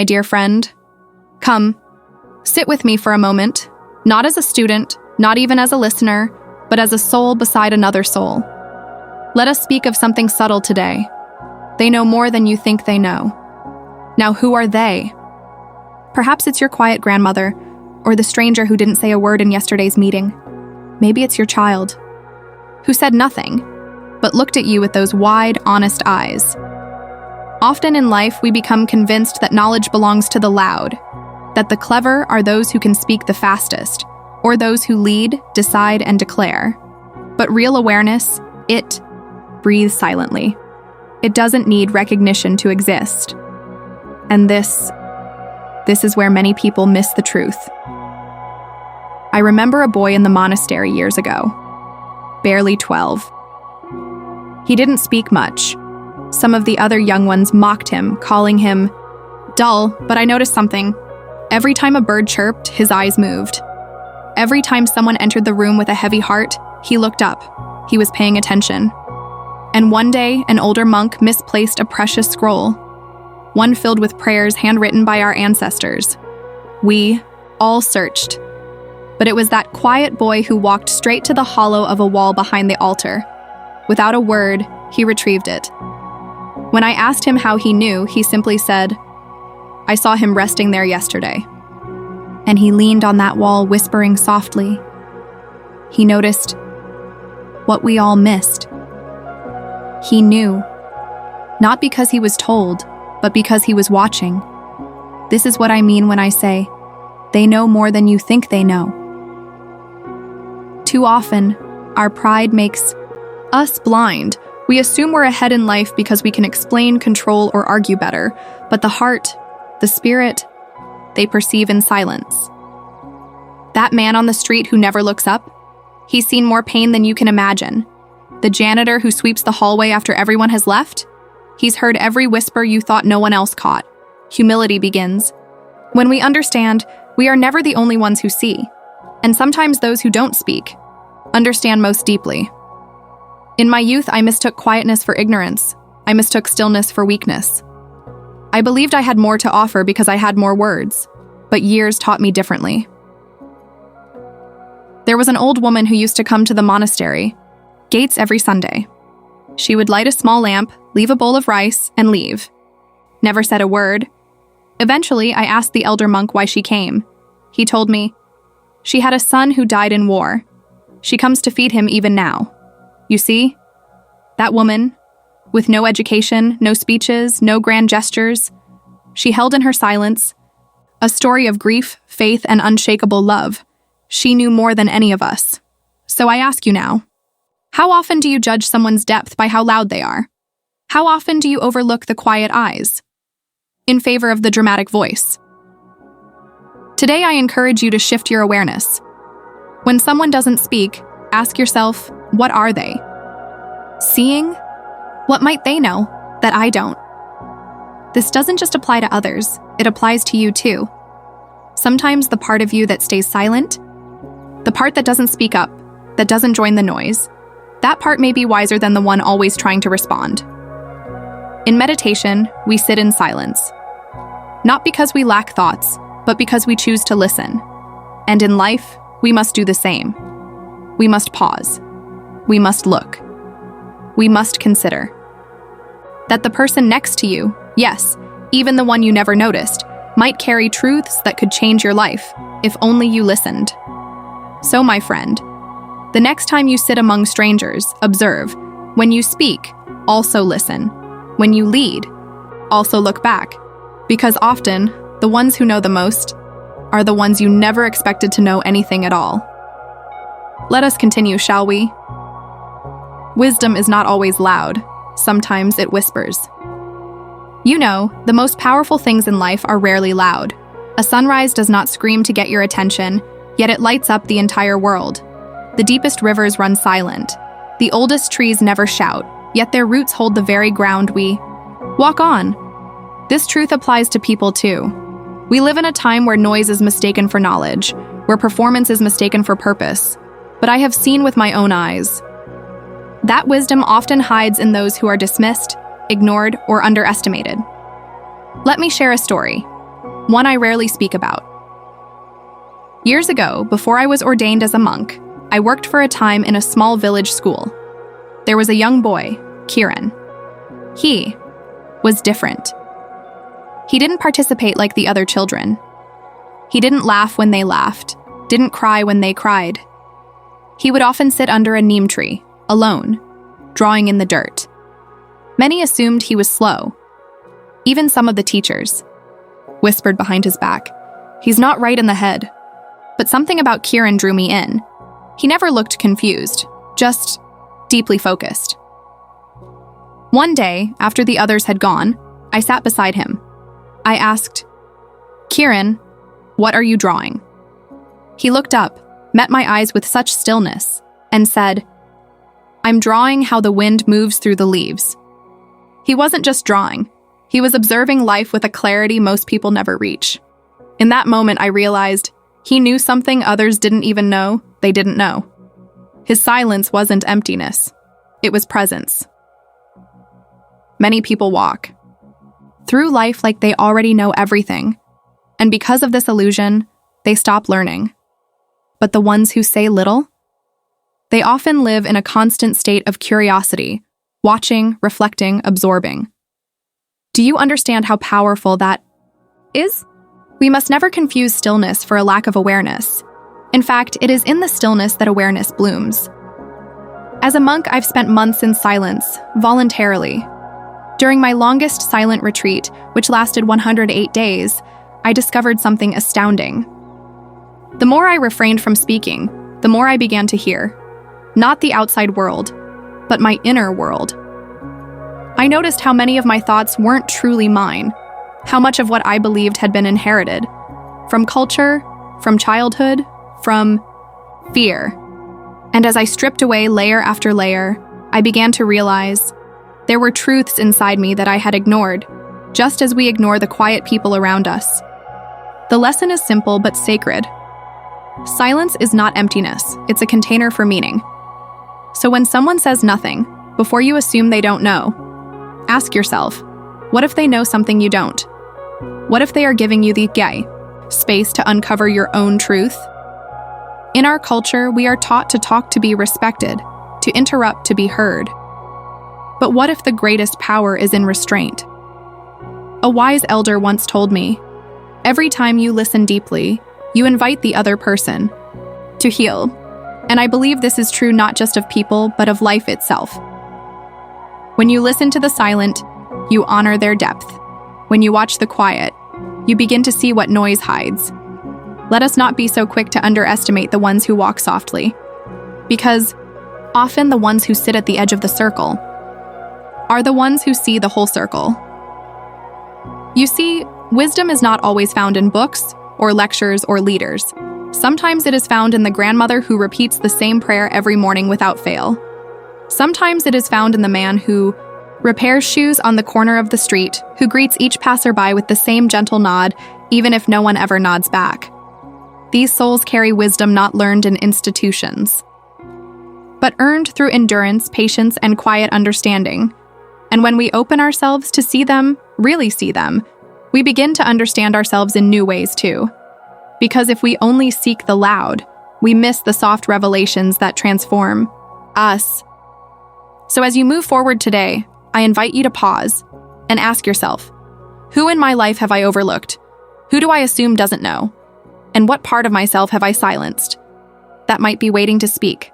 My dear friend, come, sit with me for a moment, not as a student, not even as a listener, but as a soul beside another soul. Let us speak of something subtle today. They know more than you think they know. Now, who are they? Perhaps it's your quiet grandmother, or the stranger who didn't say a word in yesterday's meeting. Maybe it's your child, who said nothing, but looked at you with those wide, honest eyes. Often in life, we become convinced that knowledge belongs to the loud, that the clever are those who can speak the fastest, or those who lead, decide, and declare. But real awareness, it breathes silently. It doesn't need recognition to exist. And this is where many people miss the truth. I remember a boy in the monastery years ago, barely 12. He didn't speak much. Some of the other young ones mocked him, calling him dull, but I noticed something. Every time a bird chirped, his eyes moved. Every time someone entered the room with a heavy heart, he looked up. He was paying attention. And one day, an older monk misplaced a precious scroll, one filled with prayers handwritten by our ancestors. We all searched, but it was that quiet boy who walked straight to the hollow of a wall behind the altar. Without a word, he retrieved it. When I asked him how he knew, he simply said, "I saw him resting there yesterday." And he leaned on that wall, whispering softly. He noticed what we all missed. He knew, not because he was told, but because he was watching. This is what I mean when I say, they know more than you think they know. Too often, our pride makes us blind. We assume we're ahead in life because we can explain, control, or argue better, but the heart, the spirit, they perceive in silence. That man on the street who never looks up, he's seen more pain than you can imagine. The janitor who sweeps the hallway after everyone has left, he's heard every whisper you thought no one else caught. Humility begins. When we understand, we are never the only ones who see, and sometimes those who don't speak understand most deeply. In my youth, I mistook quietness for ignorance. I mistook stillness for weakness. I believed I had more to offer because I had more words, but years taught me differently. There was an old woman who used to come to the monastery gates every Sunday. She would light a small lamp, leave a bowl of rice, and leave. Never said a word. Eventually, I asked the elder monk why she came. He told me, she had a son who died in war. She comes to feed him even now. You see, that woman, with no education, no speeches, no grand gestures, she held in her silence a story of grief, faith, and unshakable love. She knew more than any of us. So I ask you now, how often do you judge someone's depth by how loud they are? How often do you overlook the quiet eyes in favor of the dramatic voice? Today, I encourage you to shift your awareness. When someone doesn't speak, ask yourself, what are they? Seeing? What might they know that I don't? This doesn't just apply to others, it applies to you too. Sometimes the part of you that stays silent, the part that doesn't speak up, that doesn't join the noise, that part may be wiser than the one always trying to respond. In meditation, we sit in silence. Not because we lack thoughts, but because we choose to listen. And in life, we must do the same. We must pause. We must look. We must consider that the person next to you, yes, even the one you never noticed, might carry truths that could change your life if only you listened. So, my friend, the next time you sit among strangers, observe. When you speak, also listen. When you lead, also look back. Because often, the ones who know the most are the ones you never expected to know anything at all. Let us continue, shall we? Wisdom is not always loud. Sometimes it whispers. You know, the most powerful things in life are rarely loud. A sunrise does not scream to get your attention, yet it lights up the entire world. The deepest rivers run silent. The oldest trees never shout, yet their roots hold the very ground we walk on. This truth applies to people too. We live in a time where noise is mistaken for knowledge, where performance is mistaken for purpose. But I have seen with my own eyes that wisdom often hides in those who are dismissed, ignored, or underestimated. Let me share a story. one I rarely speak about. Years ago, before I was ordained as a monk, I worked for a time in a small village school. There was a young boy, Kieran. He was different. He didn't participate like the other children. He didn't laugh when they laughed, didn't cry when they cried. He would often sit under a neem tree, alone, drawing in the dirt. Many assumed he was slow. Even some of the teachers whispered behind his back, "He's not right in the head." But something about Kieran drew me in. He never looked confused, just deeply focused. One day, after the others had gone, I sat beside him. I asked, "Kieran, what are you drawing?" He looked up, met my eyes with such stillness, and said, "I'm drawing how the wind moves through the leaves." He wasn't just drawing. He was observing life with a clarity most people never reach. In that moment, I realized he knew something others didn't even know they didn't know. His silence wasn't emptiness. It was presence. Many people walk through life like they already know everything, and because of this illusion, they stop learning. But the ones who say little, they often live in a constant state of curiosity, watching, reflecting, absorbing. Do you understand how powerful that is? We must never confuse stillness for a lack of awareness. In fact, it is in the stillness that awareness blooms. As a monk, I've spent months in silence, voluntarily. During my longest silent retreat, which lasted 108 days, I discovered something astounding. The more I refrained from speaking, the more I began to hear. Not the outside world, but my inner world. I noticed how many of my thoughts weren't truly mine, how much of what I believed had been inherited. From culture, from childhood, from fear. And as I stripped away layer after layer, I began to realize there were truths inside me that I had ignored, just as we ignore the quiet people around us. The lesson is simple but sacred. Silence is not emptiness, it's a container for meaning. So when someone says nothing, before you assume they don't know, ask yourself, what if they know something you don't? What if they are giving you the space to uncover your own truth? In our culture, we are taught to talk to be respected, to interrupt to be heard. But what if the greatest power is in restraint? A wise elder once told me, every time you listen deeply, you invite the other person to heal. And I believe this is true not just of people, but of life itself. When you listen to the silent, you honor their depth. When you watch the quiet, you begin to see what noise hides. Let us not be so quick to underestimate the ones who walk softly, because often the ones who sit at the edge of the circle are the ones who see the whole circle. You see, wisdom is not always found in books or lectures or leaders. Sometimes it is found in the grandmother who repeats the same prayer every morning without fail. Sometimes it is found in the man who repairs shoes on the corner of the street, who greets each passerby with the same gentle nod, even if no one ever nods back. These souls carry wisdom not learned in institutions, but earned through endurance, patience, and quiet understanding. And when we open ourselves to see them, really see them, we begin to understand ourselves in new ways too. Because if we only seek the loud, we miss the soft revelations that transform us. So as you move forward today, I invite you to pause and ask yourself, who in my life have I overlooked? Who do I assume doesn't know? And what part of myself have I silenced that might be waiting to speak?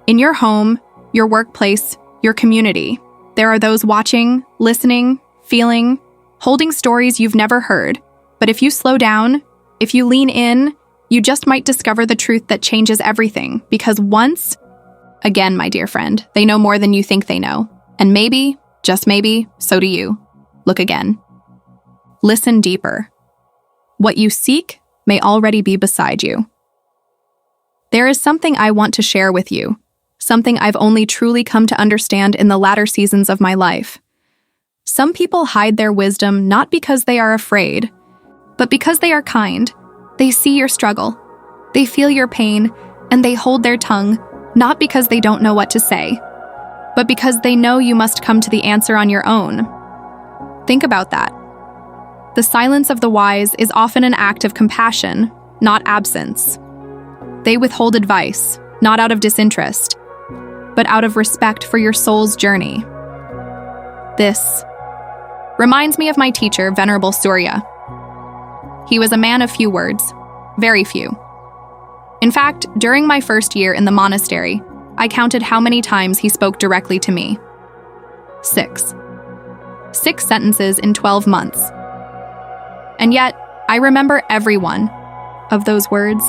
In your home, your workplace, your community, there are those watching, listening, feeling, holding stories you've never heard. But if you slow down, if you lean in, you just might discover the truth that changes everything. Because once, again, my dear friend, they know more than you think they know. And maybe, just maybe, so do you. Look again. Listen deeper. What you seek may already be beside you. There is something I want to share with you, something I've only truly come to understand in the latter seasons of my life. Some people hide their wisdom not because they are afraid, but because they are kind. They see your struggle, they feel your pain, and they hold their tongue, not because they don't know what to say, but because they know you must come to the answer on your own. Think about that. The silence of the wise is often an act of compassion, not absence. They withhold advice, not out of disinterest, but out of respect for your soul's journey. This reminds me of my teacher, Venerable Surya. He was a man of few words, very few. In fact, during my first year in the monastery, I counted how many times he spoke directly to me. 6. 6 sentences in 12 months. And yet, I remember every one of those words,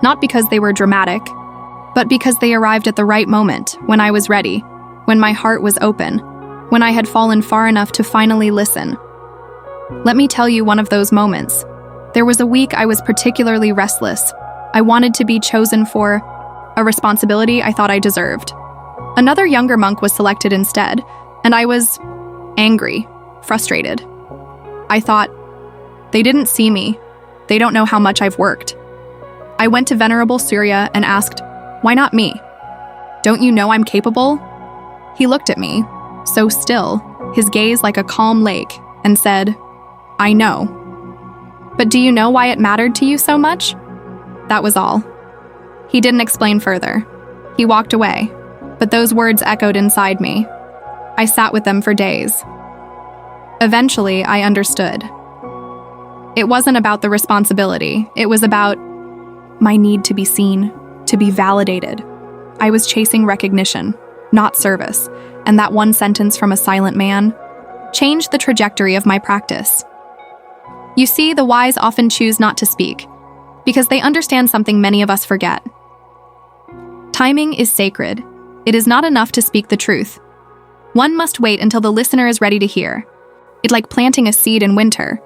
not because they were dramatic, but because they arrived at the right moment, when I was ready, when my heart was open, when I had fallen far enough to finally listen. Let me tell you one of those moments. There was a week I was particularly restless. I wanted to be chosen for a responsibility I thought I deserved. Another younger monk was selected instead, and I was angry, frustrated. I thought, they didn't see me. They don't know how much I've worked. I went to Venerable Surya and asked, why not me? Don't you know I'm capable? He looked at me, so still, his gaze like a calm lake, and said, I know. But do you know why it mattered to you so much? That was all. He didn't explain further. He walked away, but those words echoed inside me. I sat with them for days. Eventually, I understood. It wasn't about the responsibility. It was about my need to be seen, to be validated. I was chasing recognition, not service, and that one sentence from a silent man changed the trajectory of my practice. You see, the wise often choose not to speak, because they understand something many of us forget. Timing is sacred. It is not enough to speak the truth. One must wait until the listener is ready to hear. It's like planting a seed in winter.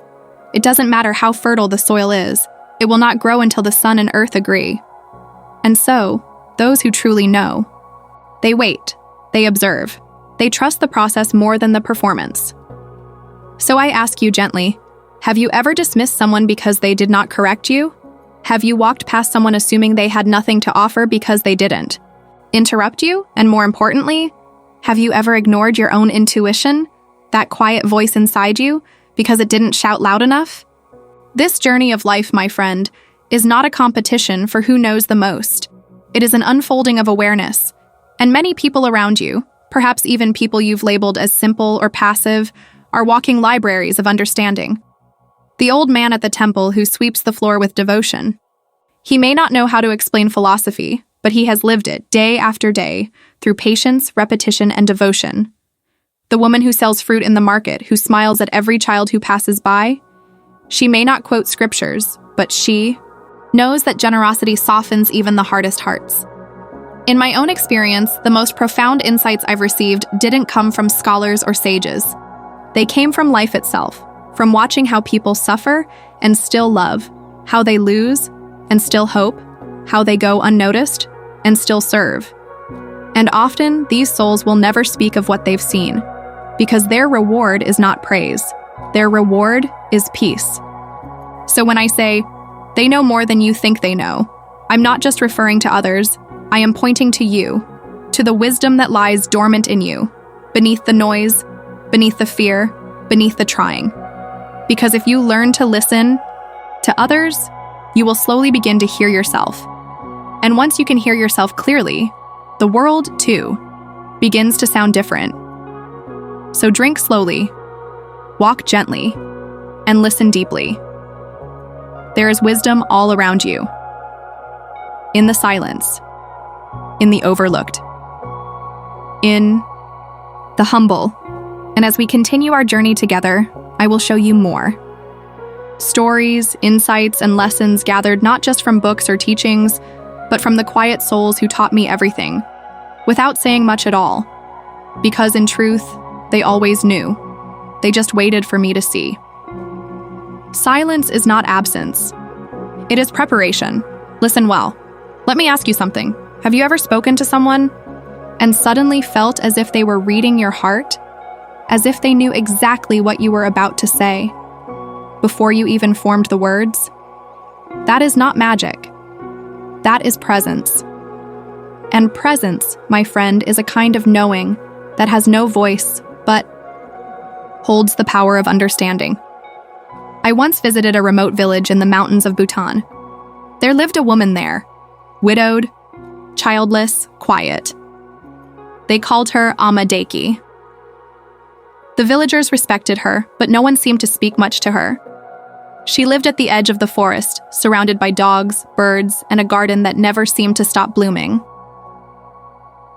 It doesn't matter how fertile the soil is, it will not grow until the sun and earth agree. And so, those who truly know, they wait, they observe, they trust the process more than the performance. So I ask you gently, have you ever dismissed someone because they did not correct you? Have you walked past someone assuming they had nothing to offer because they didn't interrupt you? And more importantly, have you ever ignored your own intuition, that quiet voice inside you, because it didn't shout loud enough? This journey of life, my friend, is not a competition for who knows the most. It is an unfolding of awareness, and many people around you, perhaps even people you've labeled as simple or passive, are walking libraries of understanding. The old man at the temple who sweeps the floor with devotion. He may not know how to explain philosophy, but he has lived it day after day through patience, repetition, and devotion. The woman who sells fruit in the market, who smiles at every child who passes by, she may not quote scriptures, but she knows that generosity softens even the hardest hearts. In my own experience, the most profound insights I've received didn't come from scholars or sages. They came from life itself, from watching how people suffer and still love, how they lose and still hope, how they go unnoticed and still serve. And often, these souls will never speak of what they've seen, because their reward is not praise. Their reward is peace. So when I say, they know more than you think they know, I'm not just referring to others, I am pointing to you, to the wisdom that lies dormant in you, beneath the noise, beneath the fear, beneath the trying. Because if you learn to listen to others, you will slowly begin to hear yourself. And once you can hear yourself clearly, the world, too, begins to sound different. So drink slowly, walk gently, and listen deeply. There is wisdom all around you, in the silence, in the overlooked, in the humble. And as we continue our journey together, I will show you more. Stories, insights, and lessons gathered not just from books or teachings, but from the quiet souls who taught me everything, without saying much at all. Because in truth, they always knew. They just waited for me to see. Silence is not absence. It is preparation. Listen well. Let me ask you something. Have you ever spoken to someone and suddenly felt as if they were reading your heart? As if they knew exactly what you were about to say before you even formed the words? That is not magic. That is presence. And presence, my friend, is a kind of knowing that has no voice, but holds the power of understanding. I once visited a remote village in the mountains of Bhutan. There lived a woman there, widowed, childless, quiet. They called her Amma Deki. The villagers respected her, but no one seemed to speak much to her. She lived at the edge of the forest, surrounded by dogs, birds, and a garden that never seemed to stop blooming.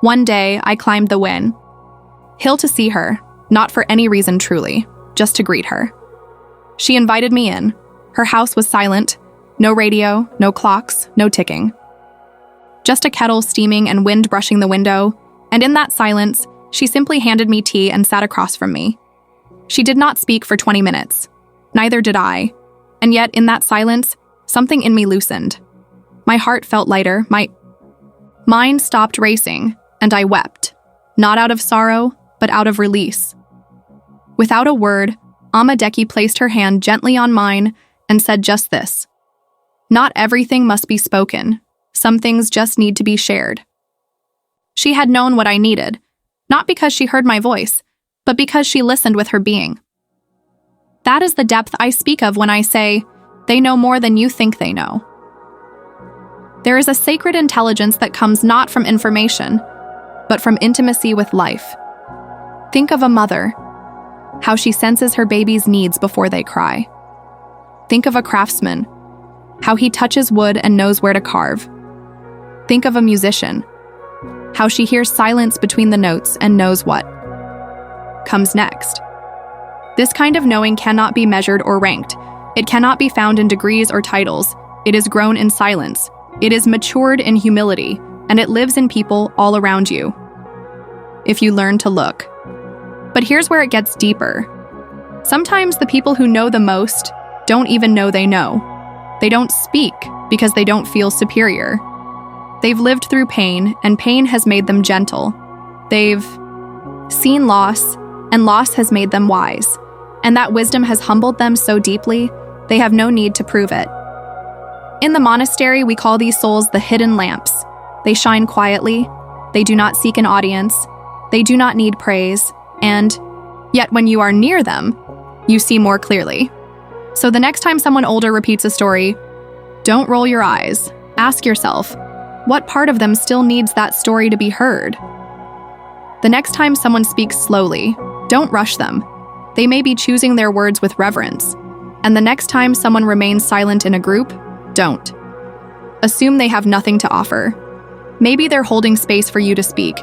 One day, I climbed the hill to see her, not for any reason truly, just to greet her. She invited me in. Her house was silent, no radio, no clocks, no ticking. Just a kettle steaming and wind brushing the window, and in that silence, she simply handed me tea and sat across from me. She did not speak for 20 minutes. Neither did I. And yet, in that silence, something in me loosened. My heart felt lighter, my mind stopped racing, and I wept, not out of sorrow, but out of release. Without a word, Amma Deki placed her hand gently on mine and said just this: "Not everything must be spoken. Some things just need to be shared." She had known what I needed, not because she heard my voice, but because she listened with her being. That is the depth I speak of when I say, they know more than you think they know. There is a sacred intelligence that comes not from information, but from intimacy with life. Think of a mother, how she senses her baby's needs before they cry. Think of a craftsman, how he touches wood and knows where to carve. Think of a musician, how she hears silence between the notes and knows what comes next. This kind of knowing cannot be measured or ranked. It cannot be found in degrees or titles. It is grown in silence. It is matured in humility, and it lives in people all around you, if you learn to look. But here's where it gets deeper. Sometimes the people who know the most don't even know they know. They don't speak because they don't feel superior. They've lived through pain, and pain has made them gentle. They've seen loss, and loss has made them wise. And that wisdom has humbled them so deeply, they have no need to prove it. In the monastery, we call these souls the hidden lamps. They shine quietly. They do not seek an audience. They do not need praise. And yet when you are near them, you see more clearly. So the next time someone older repeats a story, don't roll your eyes. Ask yourself, what part of them still needs that story to be heard? The next time someone speaks slowly, don't rush them. They may be choosing their words with reverence. And the next time someone remains silent in a group, don't assume they have nothing to offer. Maybe they're holding space for you to speak.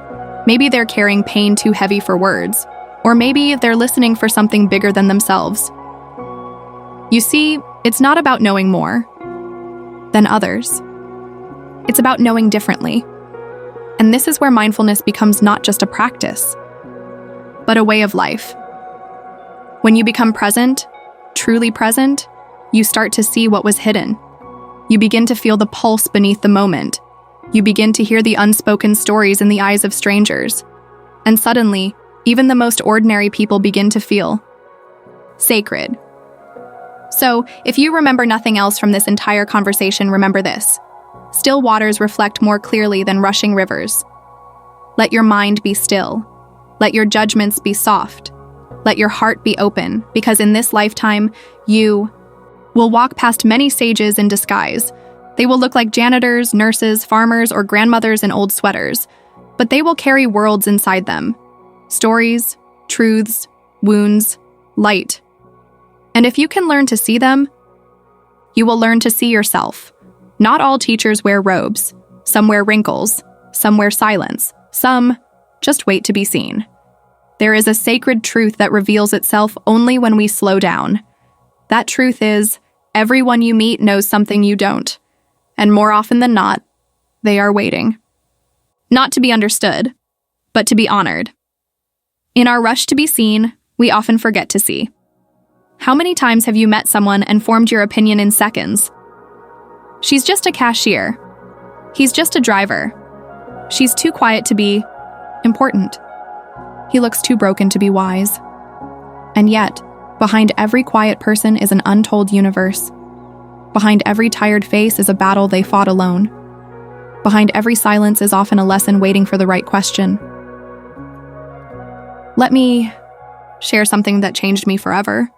Maybe they're carrying pain too heavy for words. Or maybe they're listening for something bigger than themselves. You see, it's not about knowing more than others. It's about knowing differently. And this is where mindfulness becomes not just a practice, but a way of life. When you become present, truly present, you start to see what was hidden. You begin to feel the pulse beneath the moment. You begin to hear the unspoken stories in the eyes of strangers. And suddenly, even the most ordinary people begin to feel sacred. So, if you remember nothing else from this entire conversation, remember this: still waters reflect more clearly than rushing rivers. Let your mind be still. Let your judgments be soft. Let your heart be open, because in this lifetime, you will walk past many sages in disguise. They will look like janitors, nurses, farmers, or grandmothers in old sweaters, but they will carry worlds inside them. Stories, truths, wounds, light. And if you can learn to see them, you will learn to see yourself. Not all teachers wear robes. Some wear wrinkles. Some wear silence. Some just wait to be seen. There is a sacred truth that reveals itself only when we slow down. That truth is, everyone you meet knows something you don't. And more often than not, they are waiting. Not to be understood, but to be honored. In our rush to be seen, we often forget to see. How many times have you met someone and formed your opinion in seconds? She's just a cashier. He's just a driver. She's too quiet to be important. He looks too broken to be wise. And yet, behind every quiet person is an untold universe. Behind every tired face is a battle they fought alone. Behind every silence is often a lesson waiting for the right question. Let me share something that changed me forever.